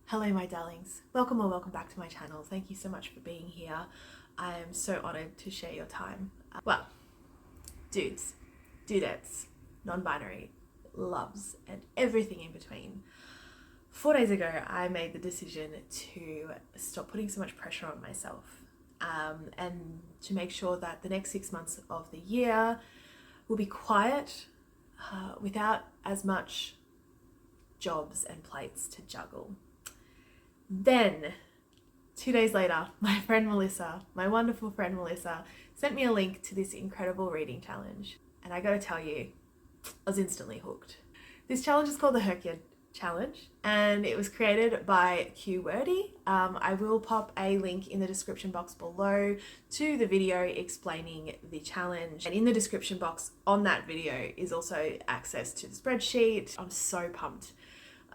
Hello my darlings, welcome or welcome back to my channel. Thank you so much for being here. I am so honoured to share your time. Well, dudes, dudettes, non-binary, loves and everything in between. 4 days ago I made the decision to stop putting so much pressure on myself and to make sure that the next 6 months of the year will be quiet without as much jobs and plates to juggle. Then 2 days later, my friend Melissa, my wonderful friend Melissa, sent me a link to this incredible reading challenge. And I gotta tell you, I was instantly hooked. This challenge is called the HRCYED challenge and it was created by HRCYED. I will pop a link in the description box below to the video explaining the challenge. And in the description box on that video is also access to the spreadsheet. I'm so pumped.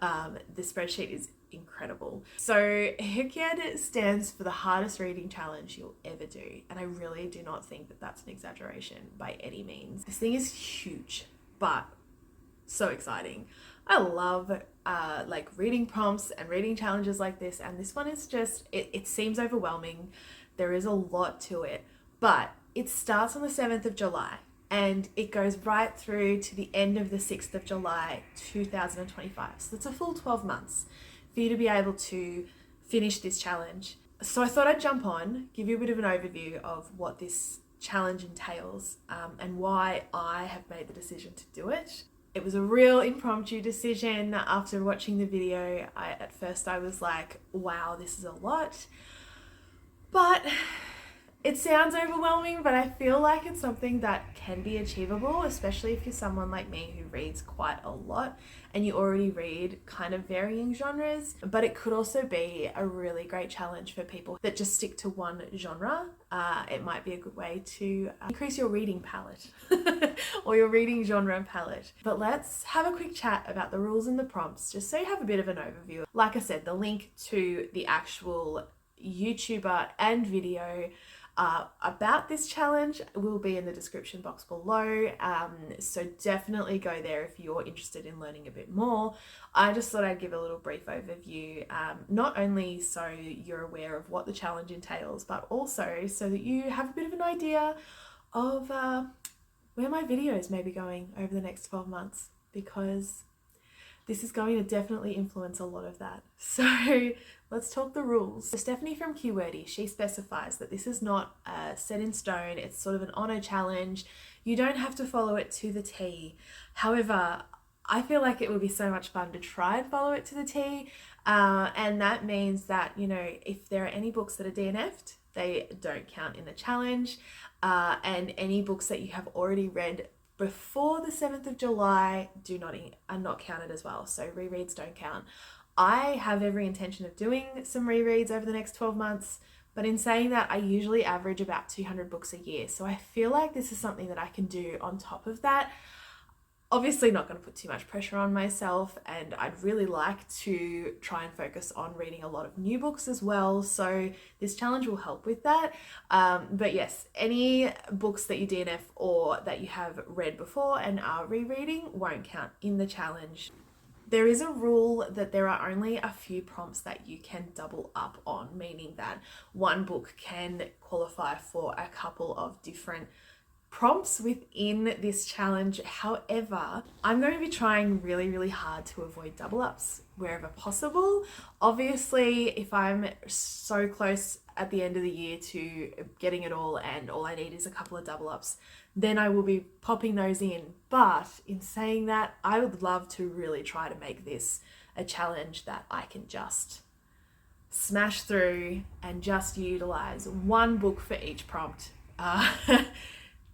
The spreadsheet is incredible. So HRCYED stands for the hardest reading challenge you'll ever do, and I really do not think that that's an exaggeration by any means. This thing is huge, but so exciting. I love like reading prompts and reading challenges like this, and this one is just, it seems overwhelming. There is a lot to it, but it starts on the 7th of July and it goes right through to the end of the 6th of July 2025. So it's a full 12 months for you to be able to finish this challenge. So I thought I'd jump on, give you a bit of an overview of what this challenge entails and why I have made the decision to do it. It was a real impromptu decision. After watching the video, at first I was like, wow, this is a lot. But it sounds overwhelming, but I feel like it's something that can be achievable, especially if you're someone like me who reads quite a lot and you already read kind of varying genres. But it could also be a really great challenge for people that just stick to one genre. It might be a good way to increase your reading palette or your reading genre palette. But let's have a quick chat about the rules and the prompts, just so you have a bit of an overview. Like I said, the link to the actual YouTuber and video about this challenge will be in the description box below, so definitely go there if you're interested in learning a bit more. I just thought I'd give a little brief overview, not only so you're aware of what the challenge entails, but also so that you have a bit of an idea of where my videos may be going over the next 12 months, because this is going to definitely influence a lot of that. So let's talk the rules. So Stephanie from HRCYED, she specifies that this is not set in stone. It's sort of an honor challenge. You don't have to follow it to the T. However, I feel like it would be so much fun to try and follow it to the T. And that means that, you know, if there are any books that are DNF'd, they don't count in the challenge. And any books that you have already read before the 7th of July are not counted as well. So rereads don't count. I have every intention of doing some rereads over the next 12 months, but in saying that, I usually average about 200 books a year. So I feel like this is something that I can do on top of that. Obviously not going to put too much pressure on myself, and I'd really like to try and focus on reading a lot of new books as well. So this challenge will help with that. But yes, any books that you DNF or that you have read before and are rereading won't count in the challenge. There is a rule that there are only a few prompts that you can double up on, meaning that one book can qualify for a couple of different prompts within this challenge. However, I'm going to be trying really, really hard to avoid double ups wherever possible. Obviously, if I'm so close at the end of the year to getting it all and all I need is a couple of double ups, then I will be popping those in. But in saying that, I would love to really try to make this a challenge that I can just smash through and just utilize one book for each prompt.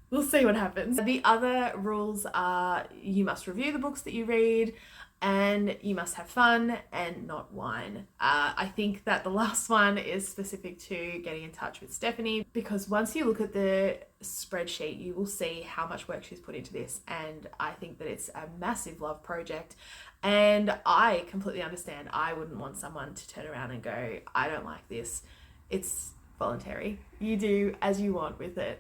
We'll see what happens. The other rules are you must review the books that you read and you must have fun and not whine. I think that the last one is specific to getting in touch with Stephanie, because once you look at the spreadsheet, you will see how much work she's put into this, and I think that it's a massive love project. And I completely understand. I wouldn't want someone to turn around and go, I don't like this. It's voluntary. You do as you want with it.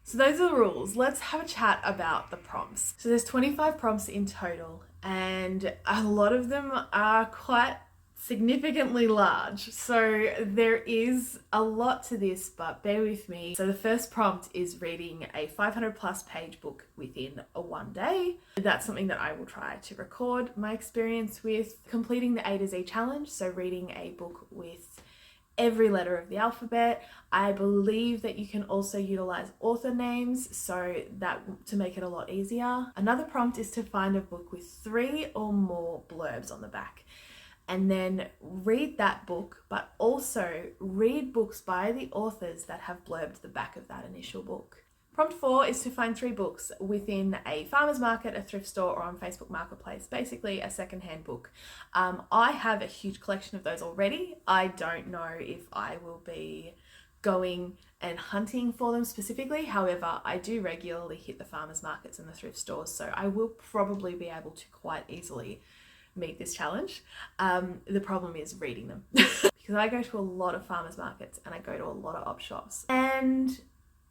So those are the rules. Let's have a chat about the prompts. So there's 25 prompts in total, and a lot of them are quite significantly large. So there is a lot to this, but bear with me. So the first prompt is reading a 500 plus page book within one day. That's something that I will try to record my experience with. Completing the A to Z challenge, so reading a book with every letter of the alphabet. I believe that you can also utilize author names, so that to make it a lot easier. Another prompt is to find a book with 3 or more blurbs on the back, and then read that book, but also read books by the authors that have blurbed the back of that initial book. Prompt 4 is to find 3 books within a farmer's market, a thrift store, or on Facebook Marketplace, basically a secondhand book. I have a huge collection of those already. I don't know if I will be going and hunting for them specifically. However, I do regularly hit the farmer's markets and the thrift stores, so I will probably be able to quite easily meet this challenge. The problem is reading them because I go to a lot of farmers markets and I go to a lot of op shops and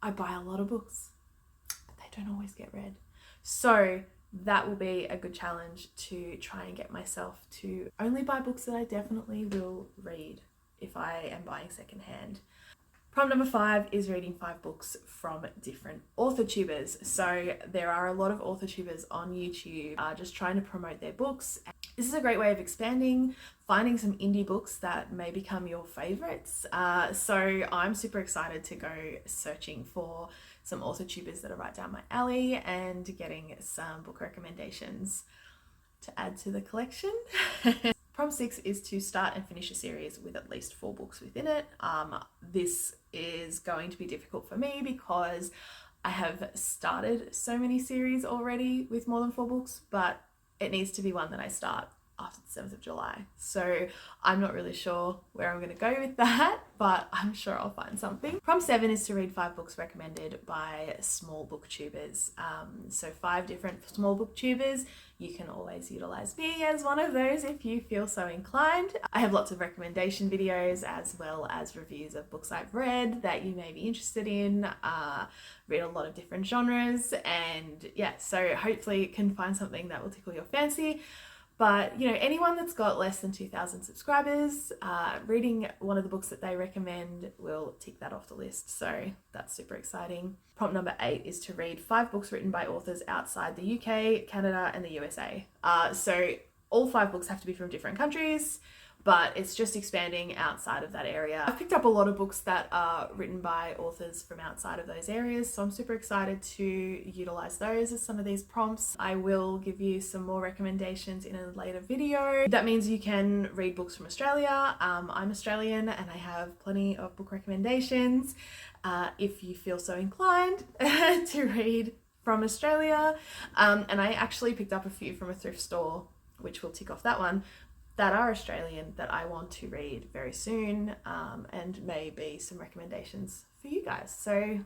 I buy a lot of books, but they don't always get read. So that will be a good challenge to try and get myself to only buy books that I definitely will read if I am buying secondhand. Prompt number 5 is reading 5 books from different author tubers. So there are a lot of author tubers on YouTube just trying to promote their books. This is a great way of expanding, finding some indie books that may become your favorites. So I'm super excited to go searching for some author tubers that are right down my alley and getting some book recommendations to add to the collection. Prompt 6 is to start and finish a series with at least 4 books within it. This is going to be difficult for me because I have started so many series already with more than 4 books, but it needs to be one that I start after the 7th of July. So I'm not really sure where I'm going to go with that, but I'm sure I'll find something. Prompt 7 is to read 5 books recommended by small booktubers. So 5 different small booktubers. You can always utilize me as one of those if you feel so inclined. I have lots of recommendation videos as well as reviews of books I've read that you may be interested in. Read a lot of different genres, and yeah, so hopefully you can find something that will tickle your fancy. But, you know, anyone that's got less than 2,000 subscribers, reading one of the books that they recommend will tick that off the list. So that's super exciting. Prompt number 8 is to read 5 books written by authors outside the UK, Canada, and the USA. So all 5 books have to be from different countries, but it's just expanding outside of that area. I've picked up a lot of books that are written by authors from outside of those areas, so I'm super excited to utilize those as some of these prompts. I will give you some more recommendations in a later video. That means you can read books from Australia. I'm Australian and I have plenty of book recommendations. If you feel so inclined to read from Australia. And I actually picked up a few from a thrift store, which will tick off that one, that are Australian that I want to read very soon, and maybe some recommendations for you guys. So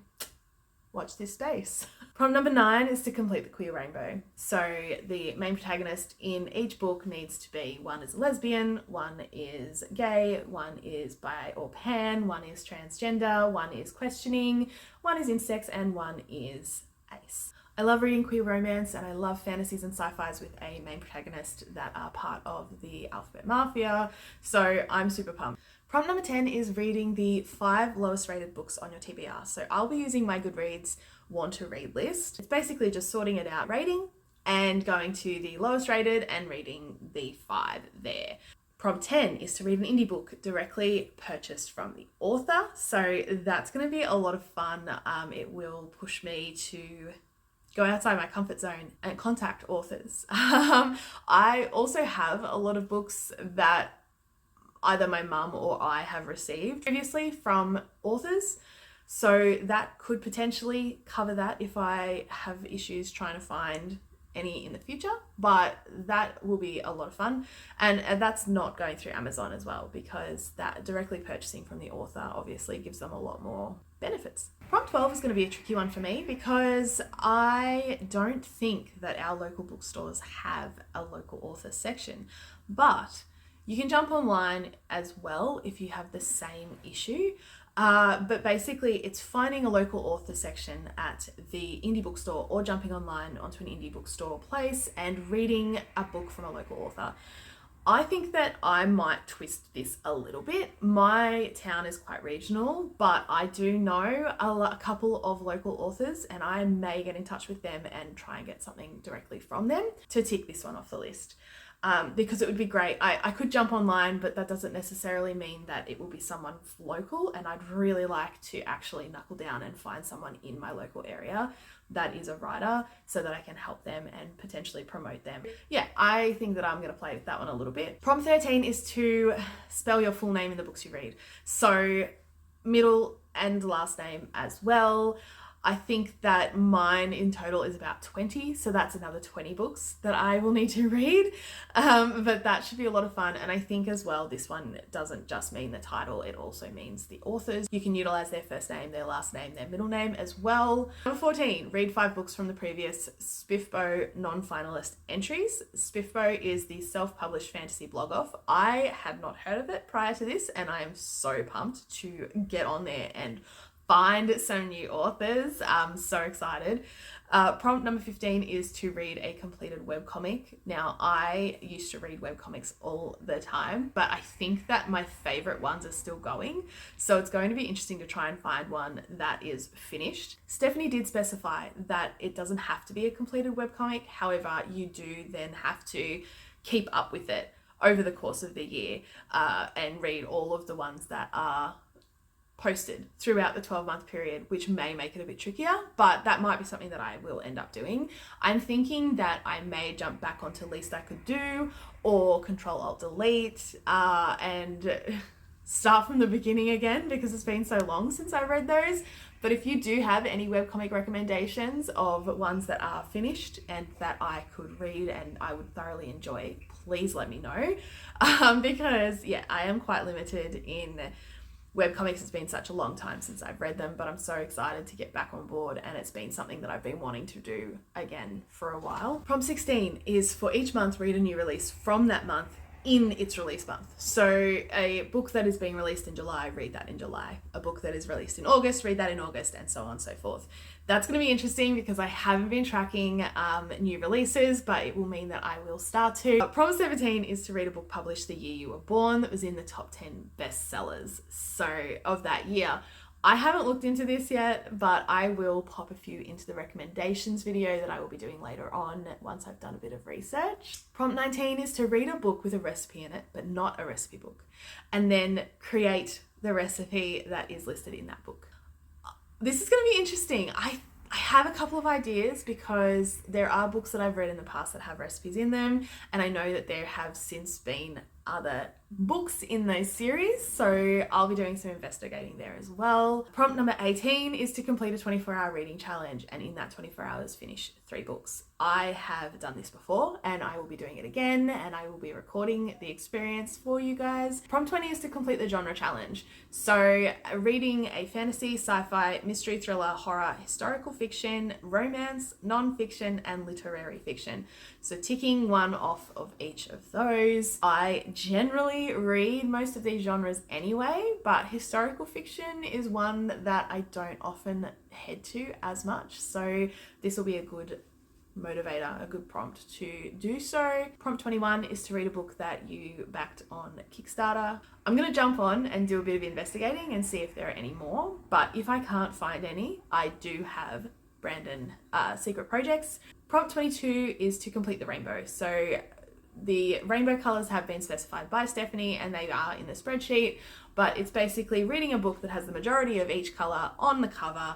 watch this space. Prompt number 9 is to complete the queer rainbow. So the main protagonist in each book needs to be, one is a lesbian, one is gay, one is bi or pan, one is transgender, one is questioning, one is intersex, and one is ace. I love reading queer romance and I love fantasies and sci-fis with a main protagonist that are part of the alphabet mafia, so I'm super pumped. Prompt number 10 is reading the 5 lowest rated books on your TBR. So I'll be using my Goodreads want to read list. It's basically just sorting it out, rating, and going to the lowest rated and reading the 5 there. Prompt 10 is to read an indie book directly purchased from the author. So that's going to be a lot of fun. It will push me to go outside my comfort zone and contact authors. I also have a lot of books that either my mum or I have received previously from authors. So that could potentially cover that if I have issues trying to find any in the future, but that will be a lot of fun. And that's not going through Amazon as well, because that directly purchasing from the author obviously gives them a lot more benefits. Prompt 12 is going to be a tricky one for me because I don't think that our local bookstores have a local author section, but you can jump online as well if you have the same issue. But basically it's finding a local author section at the indie bookstore or jumping online onto an indie bookstore place and reading a book from a local author. I think that I might twist this a little bit. My town is quite regional, but I do know a couple of local authors, and I may get in touch with them and try and get something directly from them to tick this one off the list. Because it would be great. I could jump online, but that doesn't necessarily mean that it will be someone local, and I'd really like to actually knuckle down and find someone in my local area that is a writer so that I can help them and potentially promote them. Yeah, I think that I'm going to play with that one a little bit. Prompt 13 is to spell your full name in the books you read. So middle and last name as well. I think that mine in total is about 20, so that's another 20 books that I will need to read, but that should be a lot of fun. And I think as well, this one doesn't just mean the title, it also means the authors. You can utilize their first name, their last name, their middle name as well. Number 14, read 5 books from the previous Spiffbo non-finalist entries. Spiffbo is the self-published fantasy blog off. I had not heard of it prior to this, and I am so pumped to get on there and find some new authors. I'm so excited. Prompt number 15 is to read a completed webcomic. Now, I used to read webcomics all the time, but I think that my favorite ones are still going. So it's going to be interesting to try and find one that is finished. Stephanie did specify that it doesn't have to be a completed webcomic. However, you do then have to keep up with it over the course of the year and read all of the ones that are posted throughout the 12-month period, which may make it a bit trickier, but that might be something that I will end up doing. I'm thinking that I may jump back onto Least I Could Do or Control-Alt-Delete and start from the beginning again, because it's been so long since I read those. But if you do have any webcomic recommendations of ones that are finished and that I could read and I would thoroughly enjoy, please let me know. Because yeah, I am quite limited in webcomics. It's been such a long time since I've read them, but I'm so excited to get back on board, and it's been something that I've been wanting to do again for a while. Prompt 16 is for each month read a new release from that month in its release month. So a book that is being released in July, read that in July. A book that is released in August, read that in August, and so on and so forth. That's going to be interesting because I haven't been tracking new releases, but it will mean that I will start to. Prompt 17 is to read a book published the year you were born that was in the top 10 bestsellers of that year. I haven't looked into this yet, but I will pop a few into the recommendations video that I will be doing later on once I've done a bit of research. Prompt 19 is to read a book with a recipe in it, but not a recipe book, and then create the recipe that is listed in that book. This is going to be interesting. I have a couple of ideas because there are books that I've read in the past that have recipes in them, and I know that there have since been other books in those series, so I'll be doing some investigating there as well. Prompt number 18 is to complete a 24-hour reading challenge, and in that 24 hours finish 3 books. I have done this before and I will be doing it again, and I will be recording the experience for you guys. Prompt 20 is to complete the genre challenge. So reading a fantasy, sci-fi, mystery, thriller, horror, historical fiction, romance, non-fiction, and literary fiction. So ticking one off of each of those. I generally read most of these genres anyway, but historical fiction is one that I don't often head to as much. So this will be a good motivator, a good prompt to do so. Prompt 21 is to read a book that you backed on Kickstarter. I'm going to jump on and do a bit of investigating and see if there are any more, but if I can't find any, I do have Brandon secret projects. Prompt 22 is to complete the rainbow. So the rainbow colors have been specified by Stephanie and they are in the spreadsheet, but it's basically reading a book that has the majority of each color on the cover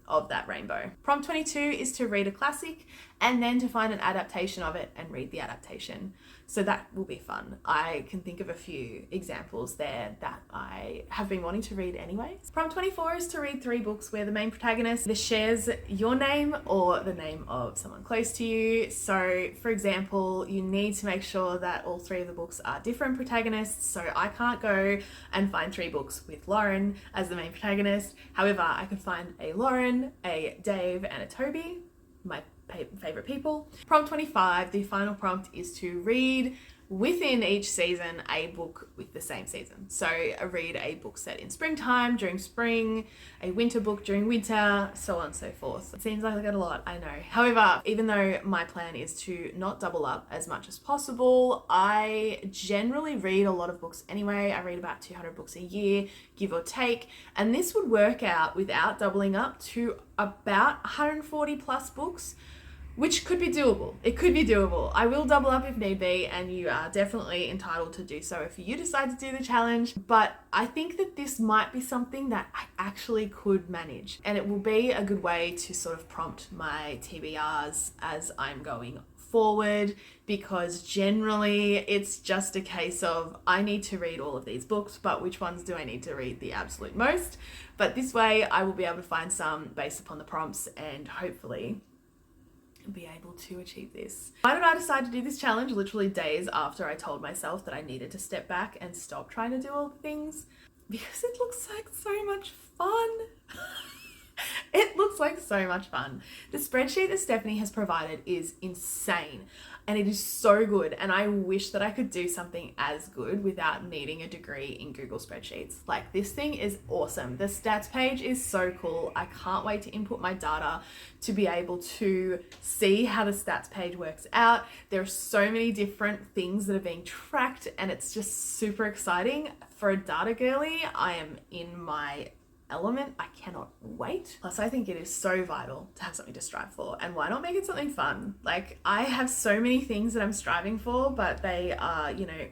of that rainbow. Prompt 22 is to read a classic and then to find an adaptation of it and read the adaptation. So that will be fun. I can think of a few examples there that I have been wanting to read anyways. Prompt 24 is to read 3 books where the main protagonist either shares your name or the name of someone close to you. So for example, you need to make sure that all 3 of the books are different protagonists. So I can't go and find 3 books with Lauren as the main protagonist. However, I can find a Lauren, a Dave, and a Toby, my favorite people. Prompt 25, the final prompt, is to read within each season a book with the same season. So I read a book set in springtime during spring, a winter book during winter, so on and so forth. It seems like I got a lot, I know. However, even though my plan is to not double up as much as possible, I generally read a lot of books anyway. I read about 200 books a year, give or take, and this would work out without doubling up to about 140 plus books, which could be doable. It could be doable. I will double up if need be, and you are definitely entitled to do so if you decide to do the challenge. But I think that this might be something that I actually could manage, and it will be a good way to sort of prompt my TBRs as I'm going forward, because generally it's just a case of I need to read all of these books, but which ones do I need to read the absolute most? But this way I will be able to find some based upon the prompts and hopefully be able to achieve this. Why did I decide to do this challenge literally days after I told myself that I needed to step back and stop trying to do all the things? Because it looks like so much fun. It looks like so much fun. The spreadsheet that Stephanie has provided is insane, and it is so good, and I wish that I could do something as good without needing a degree in Google Spreadsheets. Like, this thing is awesome. The stats page is so cool. I can't wait to input my data to be able to see how the stats page works out. There are so many different things that are being tracked, and it's just super exciting. For a data girly, I am in my element. I cannot wait. Plus, I think it is so vital to have something to strive for, and why not make it something fun? Like, I have so many things that I'm striving for, but they are, you know,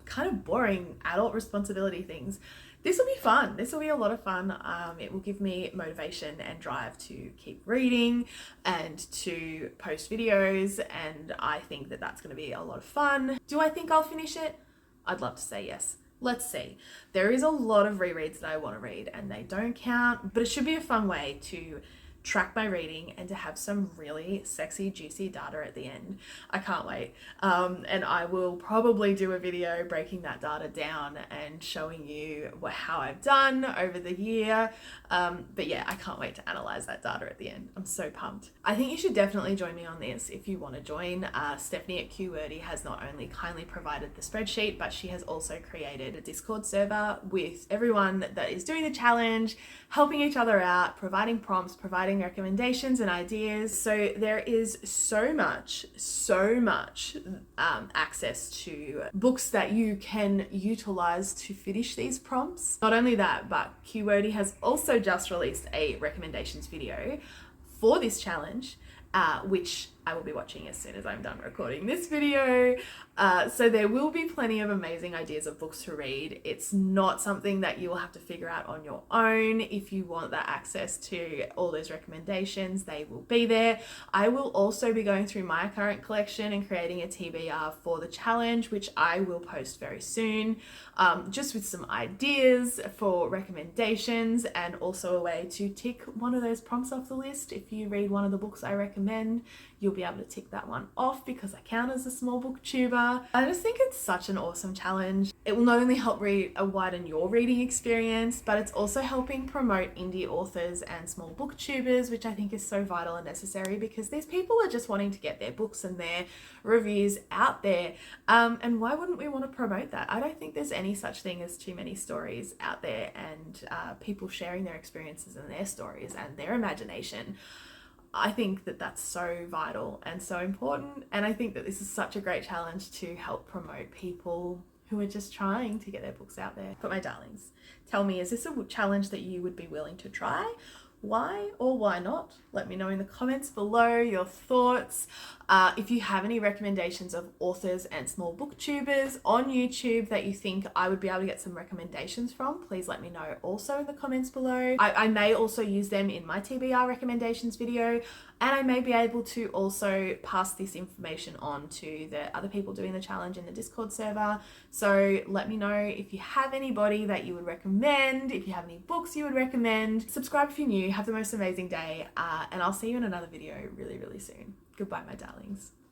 kind of boring adult responsibility things. This will be fun. This will be a lot of fun. It will give me motivation and drive to keep reading and to post videos, and I think that that's going to be a lot of fun. Do I think I'll finish it? I'd love to say yes. Let's see. There is a lot of rereads that I want to read, and they don't count, but it should be a fun way to track my reading and to have some really sexy, juicy data at the end. I can't wait. And I will probably do a video breaking that data down and showing you how I've done over the year. But yeah, I can't wait to analyze that data at the end. I'm so pumped. I think you should definitely join me on this if you want to join. Stephanie at HRCYED has not only kindly provided the spreadsheet, but she has also created a Discord server with everyone that is doing the challenge, helping each other out, providing prompts, providing recommendations and ideas. So there is so much access to books that you can utilize to finish these prompts. Not only that, but HRCYED has also just released a recommendations video for this challenge, which I will be watching as soon as I'm done recording this video. So there will be plenty of amazing ideas of books to read. It's not something that you will have to figure out on your own. If you want that access to all those recommendations, they will be there. I will also be going through my current collection and creating a TBR for the challenge, which I will post very soon, just with some ideas for recommendations and also a way to tick one of those prompts off the list. If you read one of the books I recommend, you'll be able to tick that one off because I count as a small booktuber. I just think it's such an awesome challenge. It will not only help widen your reading experience, but it's also helping promote indie authors and small booktubers, which I think is so vital and necessary because these people are just wanting to get their books and their reviews out there. And why wouldn't we want to promote that? I don't think there's any such thing as too many stories out there and people sharing their experiences and their stories and their imagination. I think that that's so vital and so important, and I think that this is such a great challenge to help promote people who are just trying to get their books out there. But my darlings, tell me, is this a challenge that you would be willing to try? Why or why not? Let me know in the comments below your thoughts. If you have any recommendations of authors and small booktubers on YouTube that you think I would be able to get some recommendations from, please let me know also in the comments below. I may also use them in my TBR recommendations video, and I may be able to also pass this information on to the other people doing the challenge in the Discord server. So let me know if you have anybody that you would recommend, if you have any books you would recommend. Subscribe if you're new. Have the most amazing day, and I'll see you in another video really, really soon. Goodbye, my darlings.